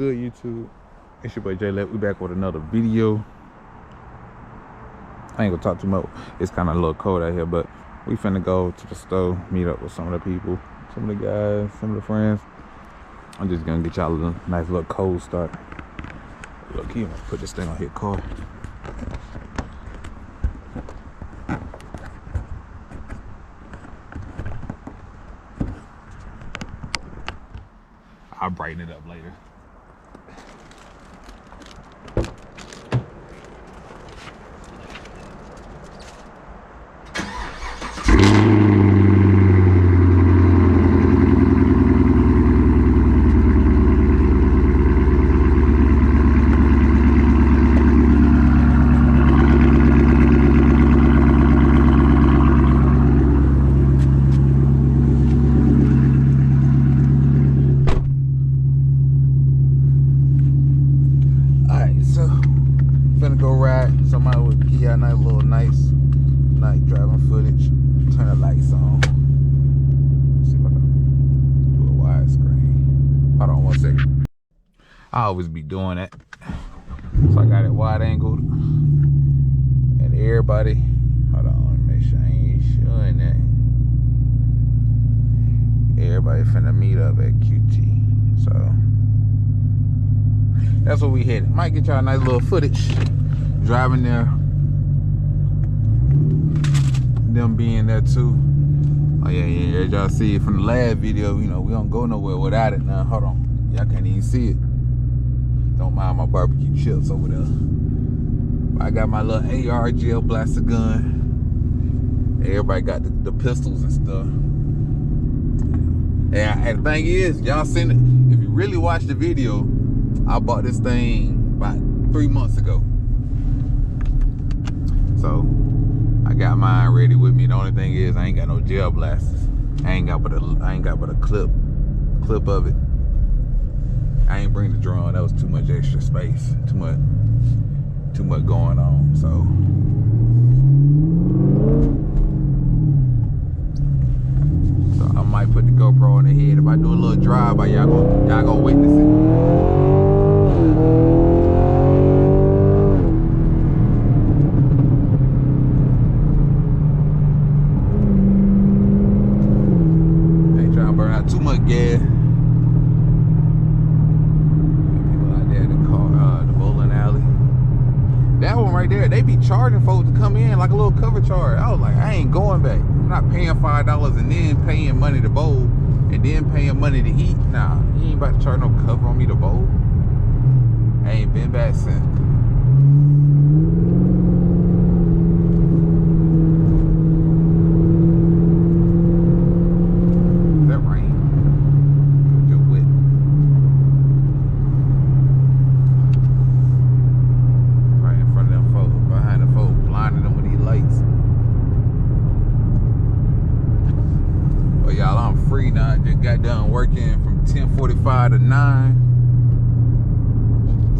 good, YouTube? It's your boy J Lep. We back with another video. I ain't gonna talk too much. It's kind of a little cold out here, but we finna go to the store, meet up with some of the people, some of the guys, some of the friends. I'm just gonna get y'all a nice little cold start. Look, I'm gonna put this thing on his car. I'll brighten it up later. Somebody would give y'all a nice night driving footage. Turn the lights on. Let's see if I can do a widescreen. Hold on 1 second. I always be doing that. So I got it wide angled. And everybody, hold on, let me make sure I ain't showing that. Everybody finna meet up at QT. So that's what we headed. Might get y'all a nice little footage. Driving there, them being there too. Oh yeah, as y'all see it from the last video, you know, we don't go nowhere without it now. Hold on, y'all can't even see it. Don't mind my barbecue chips over there. I got my little AR gel blaster gun. Everybody got the pistols and stuff. And the thing is, y'all seen it. If you really watch the video, I bought this thing about 3 months ago. So I got mine ready with me. The only thing is I ain't got no gel blasters. I ain't got but a clip of it. I ain't bring the drone. That was too much extra space. Too much going on. So I might put the GoPro on the head. If I do a little drive by, y'all gonna witness it. Too much gas. People out there in the bowling alley. That one right there, they be charging folks to come in like a little cover charge. I was like, I ain't going back. I'm not paying $5 and then paying money to bowl and then paying money to eat. Nah, you ain't about to charge no cover on me to bowl. I ain't been back since. Got done working from 10:45 to 9.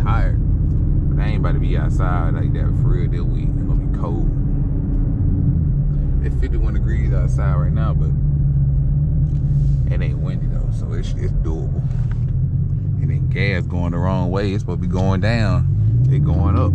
Tired, but I ain't about to be outside like that for real this week. It's gonna be cold. It's 51 degrees outside right now, but it ain't windy though, so it's doable. And then gas going the wrong way. It's supposed to be going down. It going up.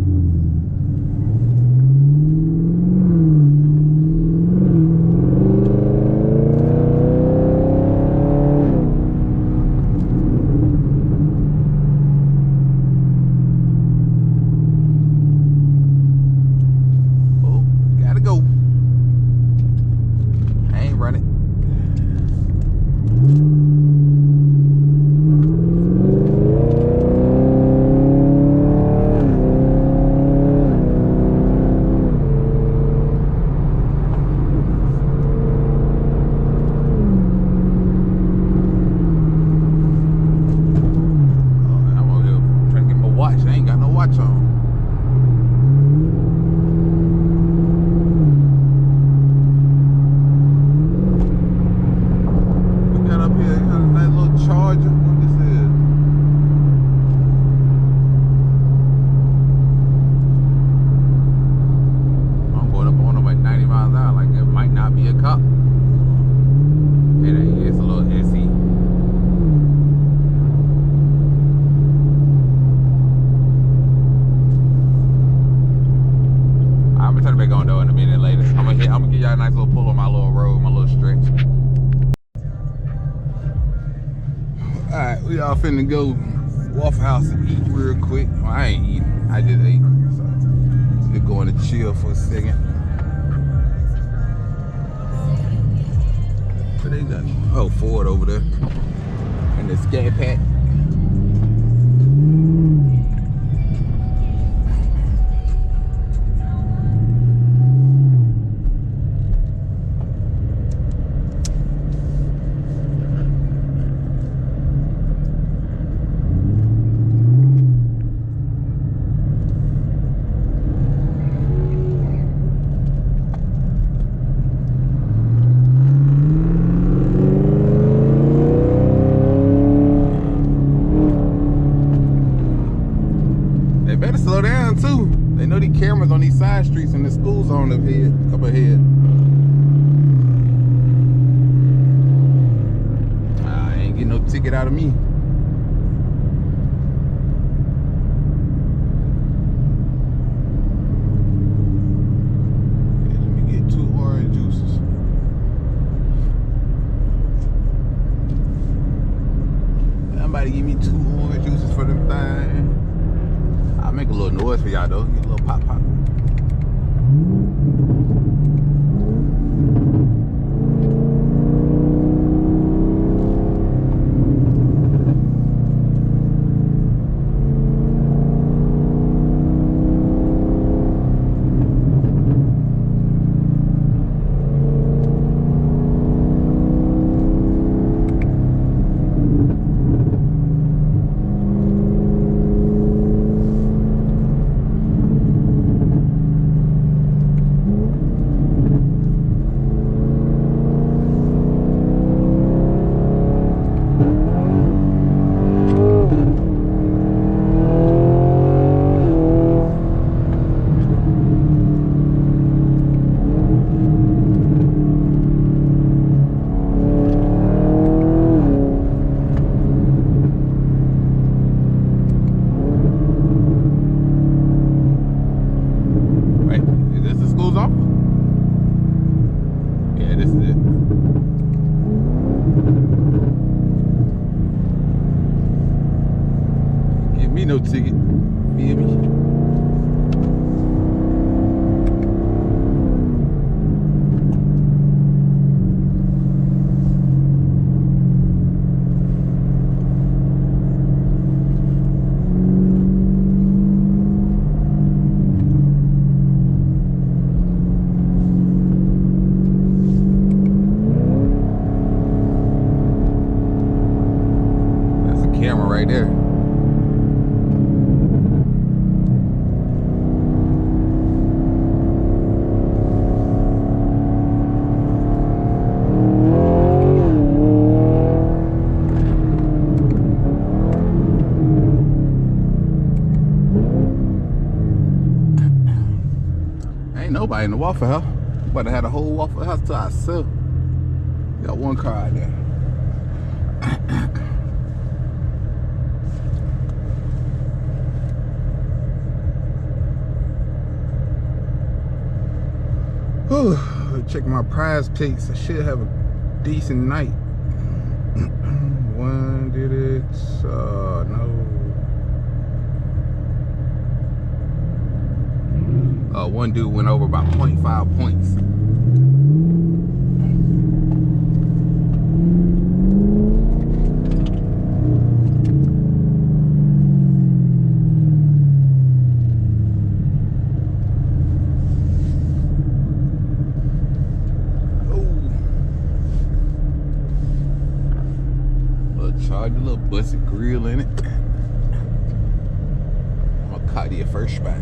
it back on though in a minute later. I'm gonna give y'all a nice little pull on my little road, my little stretch. All right, we all finna go Waffle House and eat real quick. Well, I ain't eating, I just ate. So we're going to chill for a second. What they done? Oh, Ford over there. And the Scat Pack. Cameras on these side streets and the school zone up here, up ahead. I ain't getting no ticket out of me. Yeah, let me get 2 orange juices. Somebody give me 2 orange juices for them things. I'll make a little noise for y'all though. Get a little pop pop. No ticket, feel me? That's a camera right there. Nobody in the Waffle House. We about to have the whole Waffle House to ourselves. Got one car out there. Whew. Check my prize picks. I should have a decent night. One did it. No. One dude went over about 0.5 points. Charge a little busted grill in it. I'm gonna call you a first spot.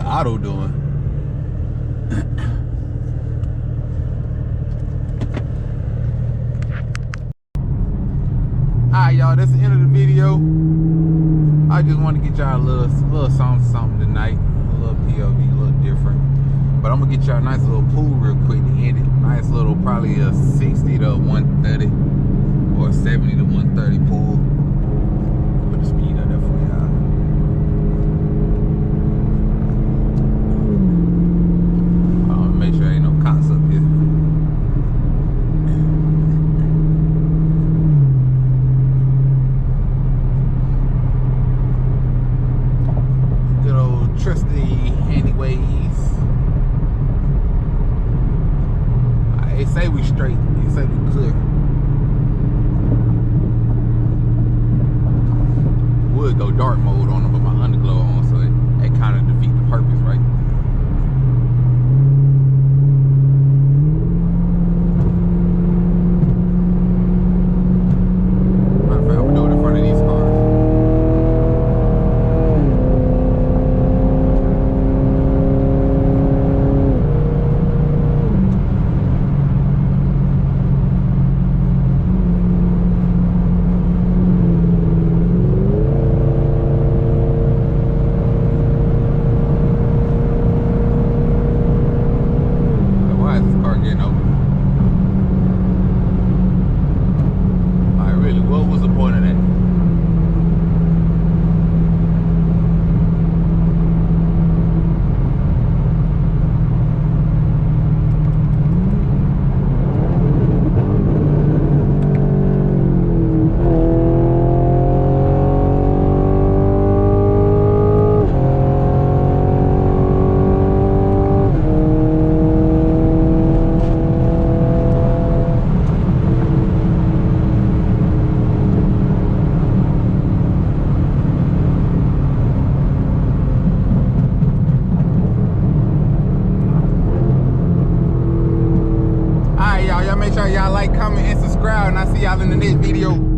Auto doing. Alright, y'all, that's the end of the video. I just want to get y'all a little something tonight. A little POV, a little different. But I'm gonna get y'all a nice little pool real quick to end it. Nice little, probably a 60 to 130 or 70 to 130 pool. Put the speed up there for y'all. Make sure ain't no cops up here. Good old trusty anyways. They say we straight. They say we clear. Would go dark mode on them, but my underglow on, so it kind of defeat the purpose, right? Matter of fact, I'm gonna do it in front of these cars. Make sure y'all like, comment, and subscribe, and I'll see y'all in the next video.